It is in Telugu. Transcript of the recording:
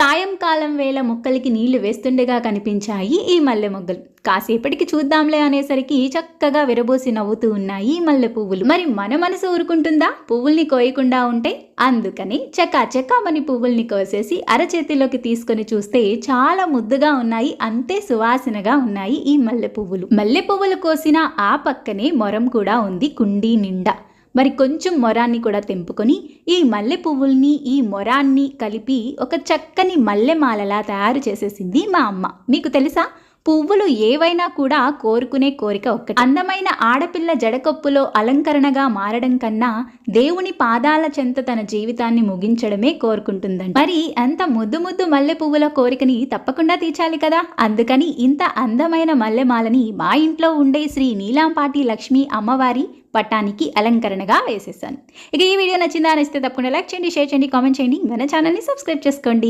సాయంకాలం వేళ మొక్కలకి నీళ్లు వేస్తుండగా కనిపించాయి ఈ మల్లె మొగ్గలు. కాసేపటికి చూద్దాంలే అనేసరికి చక్కగా విరబోసి నవ్వుతూ ఉన్నాయి ఈ మల్లె పువ్వులు. మరి మన మనసు ఊరుకుంటుందా పువ్వుల్ని కోయకుండా ఉంటే? అందుకని చకాచకామని పువ్వుల్ని కోసేసి అరచేతిలోకి తీసుకొని చూస్తే చాలా ముద్దుగా ఉన్నాయి, అంతే సువాసనగా ఉన్నాయి ఈ మల్లె పువ్వులు. మల్లె పువ్వులు కోసిన ఆ పక్కనే మొరం కూడా ఉంది కుండీ నిండా. మరి కొంచెం మొరాన్ని కూడా తెంపుకొని ఈ మల్లె పువ్వుల్ని ఈ మొరాన్ని కలిపి ఒక చక్కని మల్లెమాలలా తయారు చేసేసింది మా అమ్మ. మీకు తెలుసా, పువ్వులు ఏవైనా కూడా కోరుకునే కోరిక ఒక్కటి. అందమైన ఆడపిల్ల జడకొప్పులో అలంకరణగా మారడం కన్నా దేవుని పాదాల చెంత తన జీవితాన్ని ముగించడమే కోరుకుంటుందండి. మరి అంత ముద్దు ముద్దు మల్లె పువ్వుల కోరికని తప్పకుండా తీర్చాలి కదా. అందుకని ఇంత అందమైన మల్లెమాలని మా ఇంట్లో ఉండే శ్రీ నీలాంపాటి లక్ష్మీ అమ్మవారి పట్టానికి అలంకరణగా వేసేసాను. ఇక ఈ వీడియో నచ్చిందా? నచ్చితే తప్పకుండా లైక్ చేయండి, షేర్ చేయండి, కామెంట్ చేయండి, మన ఛానల్ని సబ్స్క్రైబ్ చేసుకోండి.